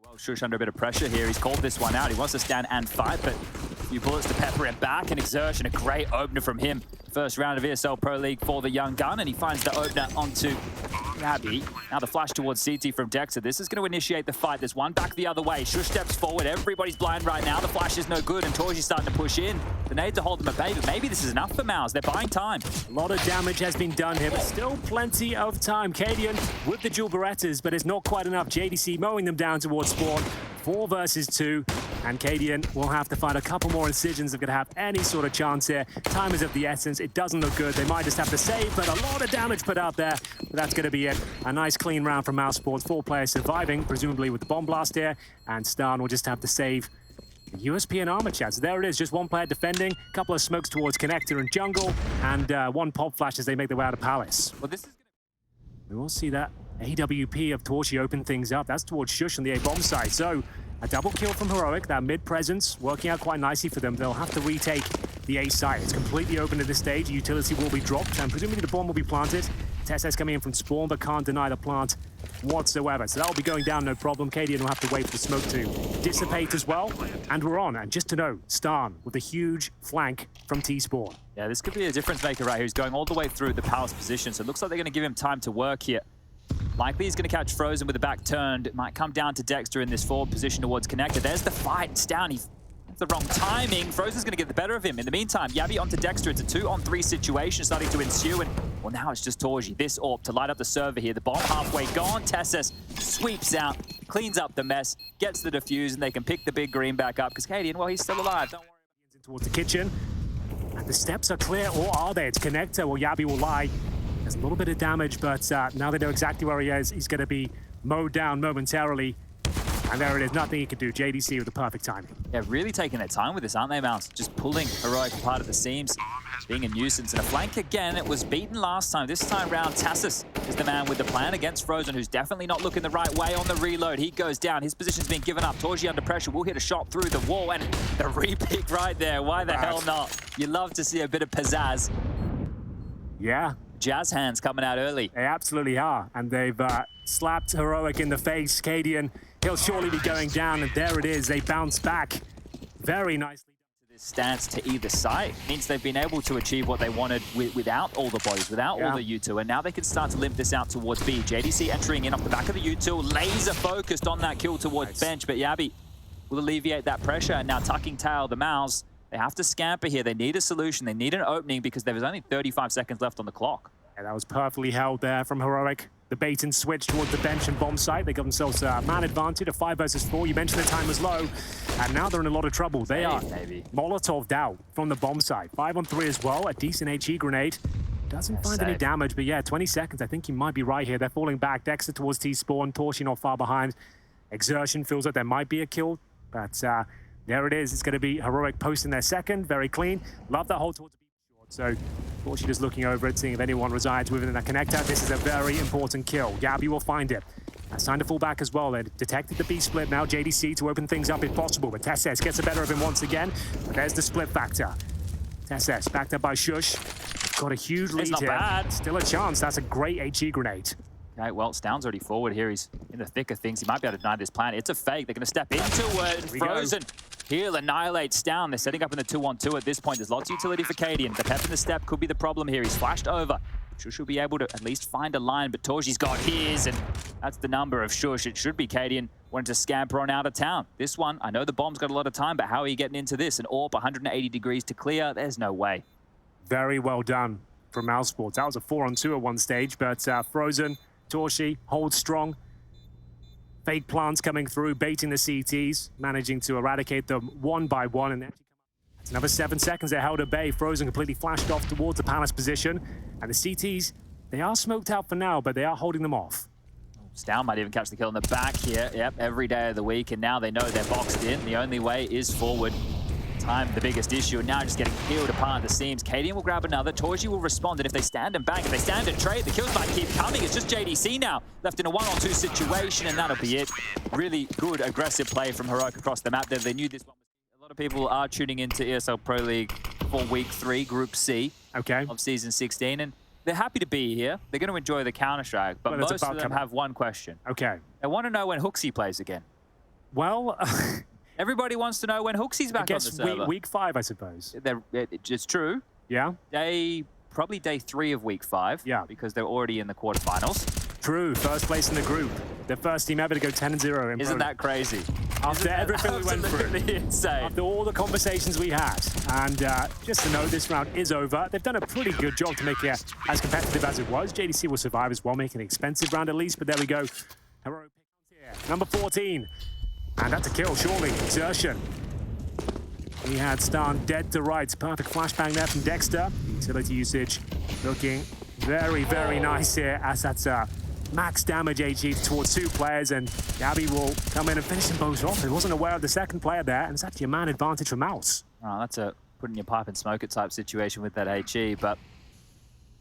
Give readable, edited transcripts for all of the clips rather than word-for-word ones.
Well, Shush under a bit of pressure here. He's called this one out. He wants to stand and fight, but a few bullets to pepper him back. An exertion, a great opener from him. First round of ESL Pro League for the young gun, and he finds the opener onto Gabby. Now the flash towards CT from Dexter. This is going to initiate the fight. There's one back the other way. Shush steps forward. Everybody's blind right now. The flash is no good, and Torji's starting to push in. The nade to hold them at bay, but maybe this is enough for MOUZ. They're buying time. A lot of damage has been done here, but still plenty of time. Cadian with the dual Berettas, but it's not quite enough. JDC mowing them down towards spawn. 4 versus 2, and Cadian will have to find a couple more incisions if they're going to have any sort of chance here. Time is of the essence. It doesn't look good. They might just have to save, but a lot of damage put out there. But that's going to be it. A nice clean round from MOUZ Sports. 4 players surviving, presumably with the bomb blast here, and Starn will just have to save the USP and armor chat. So there it is, just 1 player defending, a couple of smokes towards connector and jungle, and 1 pop flash as they make their way out of Palace. Well, this is We will see that AWP of Torchi open things up. That's towards Shush on the A-bomb side. So a double kill from Heroic, that mid-presence working out quite nicely for them. They'll have to retake the A site. It's completely open at this stage. The utility will be dropped, and presumably the bomb will be planted. TSS coming in from spawn, but can't deny the plant whatsoever. So that'll be going down, no problem. Cadian will have to wait for the smoke to dissipate as well. And we're on. And just to note, Starn with a huge flank from T-Spawn. Yeah, this could be a difference maker right here. He's going all the way through the Palace position, so it looks like they're going to give him time to work here. Likely he's going to catch Frozen with the back turned. It might come down to Dexter in this forward position towards connector. There's the fight. It's down. He's the wrong timing. Frozen's going to get the better of him. In the meantime, Yabi onto Dexter. It's a 2-on-3 situation starting to ensue. And well, now it's just Torji. This AWP to light up the server here. The bomb halfway gone. Tessus sweeps out, cleans up the mess, gets the defuse, and they can pick the big green back up because Cadian, well, he's still alive. Don't worry. Towards the kitchen. And the steps are clear, or are they? It's connector. Well, Yabi will lie. There's a little bit of damage, but now they know exactly where he is. He's going to be mowed down momentarily. And there it is, nothing he can do. JDC with the perfect timing. Yeah, really taking their time with this, aren't they, MOUZ? Just pulling Heroic apart at the seams, being a nuisance. And a flank again, it was beaten last time. This time round, Tassus is the man with the plan against Frozen, who's definitely not looking the right way on the reload. He goes down, his position's been given up. Torji under pressure, will hit a shot through the wall, and the repick right there. Why the hell not? You love to see a bit of pizzazz. Yeah. Jazz hands coming out early. They absolutely are, and they've slapped Heroic in the face. Cadian, he'll surely be going down, and there it is. They bounce back very nicely. This stance to either side means they've been able to achieve what they wanted without all the bodies, without all the U2, and now they can start to limp this out towards B. JDC entering in off the back of the U2, laser focused on that kill towards bench, but Yabi will alleviate that pressure, and now tucking tail the MOUZ. They have to scamper here. They need a solution. They need an opening because there was only 35 seconds left on the clock. Yeah, that was perfectly held there from Heroic. The bait and switch towards the bench and bomb site. They got themselves a man advantage, a 5 versus 4. You mentioned the time was low, and now they're in a lot of trouble. They are Molotov'd out from the bomb site. 5-on-3 as well. A decent HE grenade. Doesn't find any damage, but yeah, 20 seconds. I think you might be right here. They're falling back. Dexter towards T-Spawn. Torchi not far behind. Exertion feels like there might be a kill, but there it is. It's going to be Heroic posting their second. Very clean. Love that hold towards the B short. So Torchi just looking over it, seeing if anyone resides within that connector. This is a very important kill. Yabi will find it. It's time to fall back as well. They detected the B split. Now JDC to open things up if possible. But Tesses gets the better of him once again. But there's the split factor. Tesses backed up by Shush. Got a huge lead not here. Bad. Still a chance. That's a great HE grenade. Okay, well, Stown's already forward here. He's in the thick of things. He might be able to deny this plan. It's a fake. They're going to step into it. Frozen. He'll annihilate Stown. They're setting up in the 2-on-2 at this point. There's lots of utility for Cadian. The pep in the step could be the problem here. He's flashed over. Shush will be able to at least find a line, but Torji's got his, and that's the number of Shush. It should be Cadian wanting to scamper on out of town. This one, I know the bomb's got a lot of time, but how are you getting into this? An AWP, 180 degrees to clear? There's no way. Very well done from MOUZ Sports. That was a 4-on-2 at one stage, but Frozen, Torchi holds strong. Fake plants coming through, baiting the CTs, managing to eradicate them one by one. And it's another 7 seconds. They're held at bay. Frozen completely flashed off towards the Palace position. And the CTs, they are smoked out for now, but they are holding them off. Stown might even catch the kill in the back here. Yep, every day of the week. And now they know they're boxed in. The only way is forward. Time the biggest issue, and now just getting peeled apart at the seams. Cadian will grab another. Torji will respond, and if they stand and bang, if they stand and trade, the kills might keep coming. It's just JDC now, left in a 1-on-2 situation, and that'll be it. Really good, aggressive play from Heroic across the map there. They knew this one. A lot of people are tuning into ESL Pro League for Week 3, Group C of Season 16, and they're happy to be here. They're going to enjoy the Counter-Strike, but most of them have one question. Okay. They want to know when Hooksy plays again. Well, Everybody wants to know when Hooksy's back I guess on the server. week 5, I suppose. It's true. Yeah? Probably day 3 of week 5. Yeah. Because they're already in the quarterfinals. True, first place in the group. The first team ever to go 10-0 in Isn't that crazy? After everything we went through. Insane. After all the conversations we had. And just to know this round is over. They've done a pretty good job to make it as competitive as it was. JDC will survive as well, making an expensive round at least, but there we go. Heroic here. Number 14. And that's a kill, surely. Exertion. He had Stan dead to rights. Perfect flashbang there from Dexter. Utility usage looking very, very nice here as that's max damage HE towards 2 players, and Gabby will come in and finish them both off. He wasn't aware of the second player there, and it's actually a man advantage for MOUZ. Oh, that's a putting your pipe and smoke it type situation with that HE, but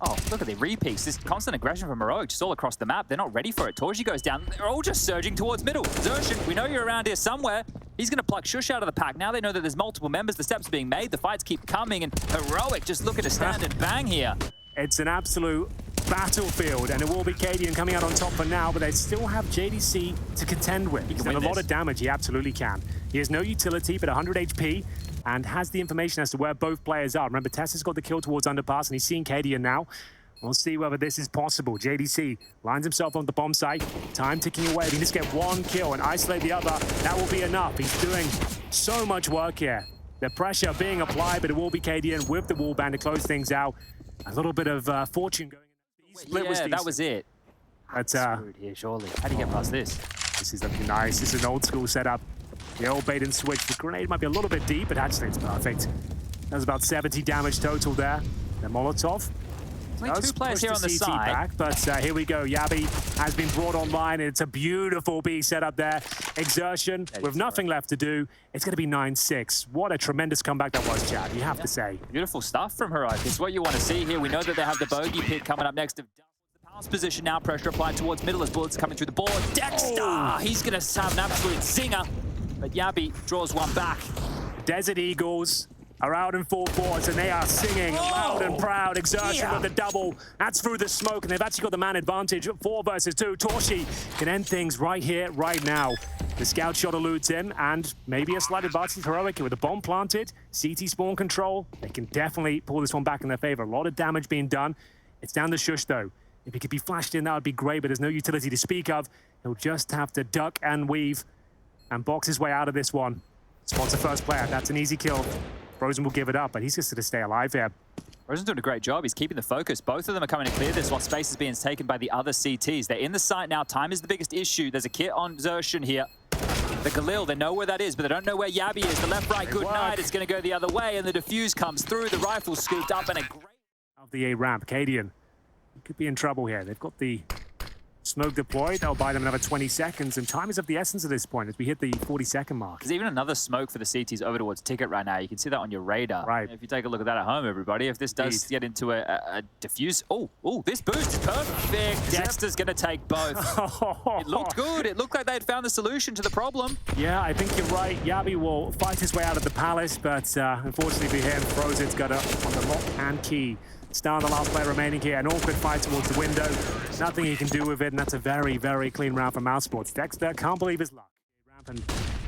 oh, look at the repeats. This constant aggression from Heroic just all across the map. They're not ready for it. Torji goes down. They're all just surging towards middle. Xerxin, we know you're around here somewhere. He's going to pluck Shush out of the pack. Now they know that there's multiple members. The steps are being made. The fights keep coming, and Heroic just looking to stand and bang here. It's an absolute battlefield, and it will be Cadian coming out on top for now, but they still have JDC to contend with. He's done a lot of damage. He absolutely can. He has no utility, but 100 HP, and has the information as to where both players are. Remember, Tessa's got the kill towards underpass, and he's seeing Cadian now. We'll see whether this is possible. JDC lines himself on the bomb site. Time ticking away. If he just get one kill and isolate the other, that will be enough. He's doing so much work here. The pressure being applied, but it will be Cadian with the wallbang to close things out. A little bit of fortune going in. Yeah, that was it. But screwed here, surely. How do you get past this? This is looking nice. This is an old school setup. The old bait and switch. The grenade might be a little bit deep, but actually it's perfect. That's about 70 damage total there. The Molotov. Only 2 players here on the side. Back, but here we go. Yabi has been brought online, and it's a beautiful B setup there. Exertion with nothing left to do. It's going to be 9-6. What a tremendous comeback that was, Chad. You have to say. Beautiful stuff from Heroic. It's what you want to see here. We know that they have the bogey pit coming up next. The pass position now. Pressure applied towards middle as bullets coming through the board. Dexter! He's going to have an absolute zinger. But Yabi draws one back. Desert Eagles are out in full force, and they are singing loud and proud. Exertion with the double. That's through the smoke, and they've actually got the man advantage. 4 versus 2. Torshi can end things right here, right now. The scout shot eludes him, and maybe a slight advantage for Heroic with the bomb planted. CT spawn control. They can definitely pull this one back in their favor. A lot of damage being done. It's down to Shush, though. If he could be flashed in, that would be great, but there's no utility to speak of. He'll just have to duck and weave and box his way out of this one. Spots the first player. That's an easy kill. Frozen will give it up, but he's just going to stay alive here. Frozen's doing a great job. He's keeping the focus. Both of them are coming to clear this while space is being taken by the other CTs. They're in the site now. Time is the biggest issue. There's a kit on Xerxin here. The Galil, they know where that is, but they don't know where Yabi is. The left, right, good night. It's going to go the other way, and the defuse comes through. The rifle scooped up, and a great... Of the A ramp, Cadian could be in trouble here. They've got the smoke deployed. That'll buy them another 20 seconds, and time is of the essence at this point as we hit the 40-second mark. There's even another smoke for the CTs over towards Ticket right now. You can see that on your radar. Right. If you take a look at that at home, everybody, if this does get into a diffuse... Oh, this boost is perfect. Dexter's going to take both. It looked good. It looked like they'd found the solution to the problem. Yeah, I think you're right. Yabi will fight his way out of the palace, but unfortunately for him, Frozen's got it on the lock and key. Star, the last player remaining here, an awkward fight towards the window. Nothing he can do with it, and that's a very, very clean round for MOUZ Sports. Dexter can't believe his luck. Rampant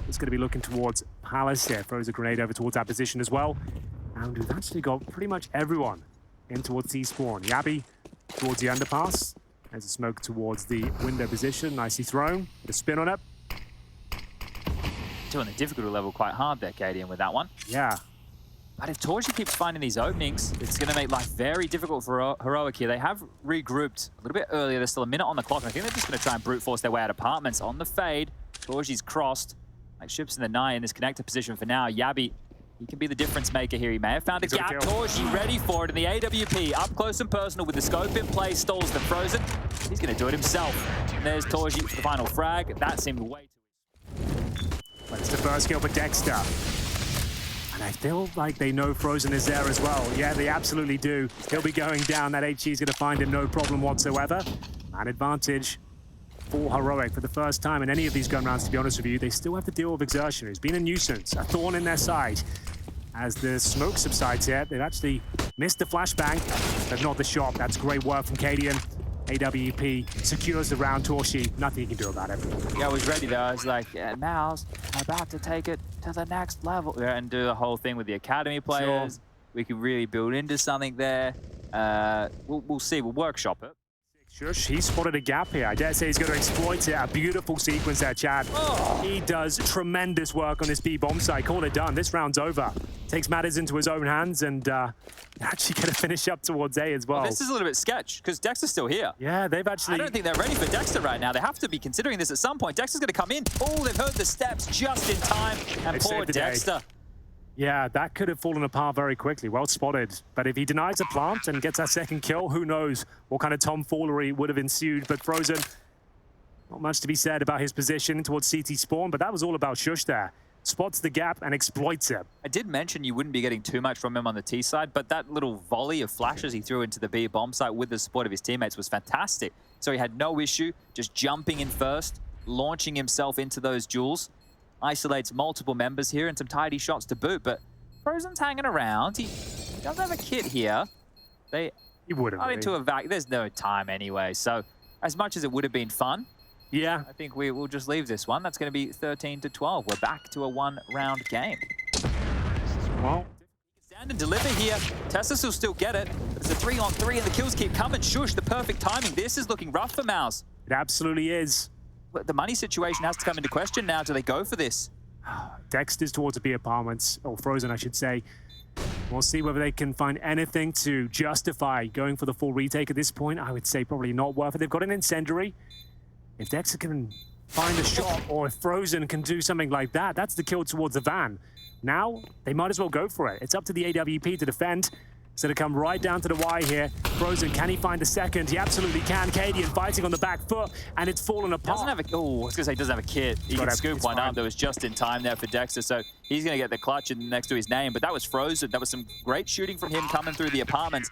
is going to be looking towards Palace here. Throws a grenade over towards that position as well. And we've actually got pretty much everyone in towards C-spawn. Yabi towards the underpass. There's a smoke towards the window position. Nicely thrown. With a spin on it. Doing the difficulty level quite hard there, Cadian, with that one. Yeah. But if Torji keeps finding these openings, it's going to make life very difficult for Heroic here. They have regrouped a little bit earlier. There's still a minute on the clock. And I think they're just going to try and brute force their way out of apartments. On the fade, Torji's crossed. Like ships in the night in this connector position for now. Yabi, he can be the difference maker here. He may have found a gap. Torji ready for it in the AWP. Up close and personal with the scope in play. Stalls the Frozen. He's going to do it himself. And there's Torji for the final frag. That seemed way too easy. But it's the first kill for Dexter. And I feel like they know Frozen is there as well. Yeah, they absolutely do. He'll be going down. That HE is going to find him no problem whatsoever. Man advantage for Heroic for the first time in any of these gun rounds, to be honest with you. They still have to deal with Exertion, who's been a nuisance, a thorn in their side. As the smoke subsides here, they've actually missed the flashbang, but not the shot. That's great work from Cadian. AWP secures the round. Torshi, nothing you can do about it. Yeah, I was ready though. I was like, yeah, MOUZ, I'm about to take it to the next level. Yeah, and do the whole thing with the academy players. Sure. We can really build into something there. We'll see. We'll workshop it. Shush, he spotted a gap here. I dare say he's going to exploit it. A beautiful sequence there, Chad. Oh. He does tremendous work on this B bomb site. Call it done. This round's over. Takes matters into his own hands and actually going to finish up towards A as well. This is a little bit sketch because Dexter's still here. Yeah, they've actually... I don't think they're ready for Dexter right now. They have to be considering this at some point. Dexter's going to come in. Oh, they've heard the steps just in time. And poor Dexter. Yeah, that could have fallen apart very quickly. Well spotted. But if he denies a plant and gets that second kill, who knows what kind of tomfoolery would have ensued. But Frozen, not much to be said about his position towards CT spawn, but that was all about Shush there. Spots the gap and exploits it. I did mention you wouldn't be getting too much from him on the T side, but that little volley of flashes he threw into the B bomb site with the support of his teammates was fantastic. So he had no issue just jumping in first, launching himself into those duels. Isolates multiple members here and some tidy shots to boot, but Frozen's hanging around. He doesn't have a kit here. He wouldn't. Into a vac. There's no time anyway. So as much as it would have been fun, yeah, I think we will just leave this one. That's going to be 13-12. We're back to a one-round game. Well, stand and deliver here. Tessus will still get it. But it's a 3-on-3 and the kills keep coming. Shush, the perfect timing. This is looking rough for MOUZ. It absolutely is. But the money situation has to come into question now. Do they go for this? Dexter's towards the B apartments, or Frozen, I should say. We'll see whether they can find anything to justify going for the full retake at this point. I would say probably not worth it. They've got an incendiary. If Dexter can find a shot, or if Frozen can do something like that, that's the kill towards the van. Now, they might as well go for it. It's up to the AWP to defend. So to come right down to the Y here. Frozen, can he find the second? He absolutely can. Cadian fighting on the back foot, and it's fallen apart. Doesn't have a, I was going to say he doesn't have a kit. He can scoop one up that was just in time there for Dexter, so he's going to get the clutch next to his name, but that was Frozen. That was some great shooting from him coming through the apartments.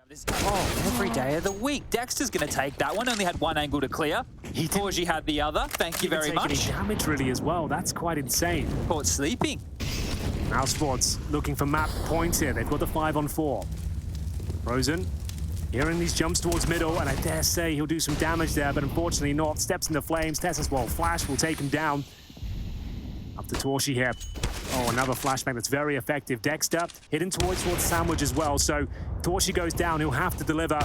Every day of the week. Dexter's going to take that one. Only had one angle to clear. Torji had the other. Thank you very much. Any damage really as well. That's quite insane. Caught sleeping. Now Sports looking for map points here. They've got the 5-on-4. Frozen hearing these jumps towards middle, and I dare say he'll do some damage there, but unfortunately not. Steps into flames. Tessus, well, flash will take him down. Up to Torshi here. Oh, another flashbang that's very effective. Dexter hitting towards Sandwich as well. So Torshi goes down. He'll have to deliver.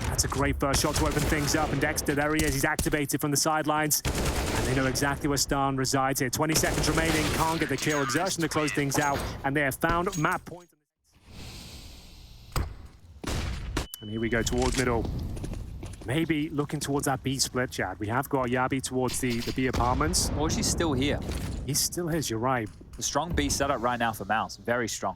That's a great first shot to open things up. And Dexter, there he is. He's activated from the sidelines. And they know exactly where Stan resides here. 20 seconds remaining. Can't get the kill. Exertion to close things out. And they have found map point. And here we go towards middle. Maybe looking towards that B split, Chad. We have got Yabi towards the B apartments. Or she's still here. He still is, you're right. The strong B setup right now for MOUZ. Very strong.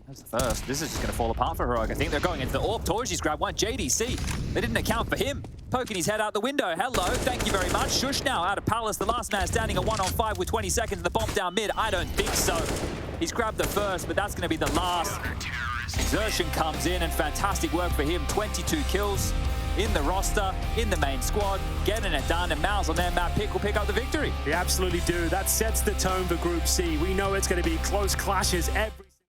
That's the first. This is just going to fall apart for Heroic. I think they're going into the AWP. Torji's grabbed one. JDC. They didn't account for him. Poking his head out the window. Hello. Thank you very much. Shush now out of Palace. The last man standing at 1-on-5 with 20 seconds. The bomb down mid. I don't think so. He's grabbed the first, but that's going to be the last. Exertion comes in, and fantastic work for him. 22 kills in the roster, in the main squad, getting it done, and MOUZ on their map pick will pick up the victory. They absolutely do. That sets the tone for Group C. We know it's going to be close clashes every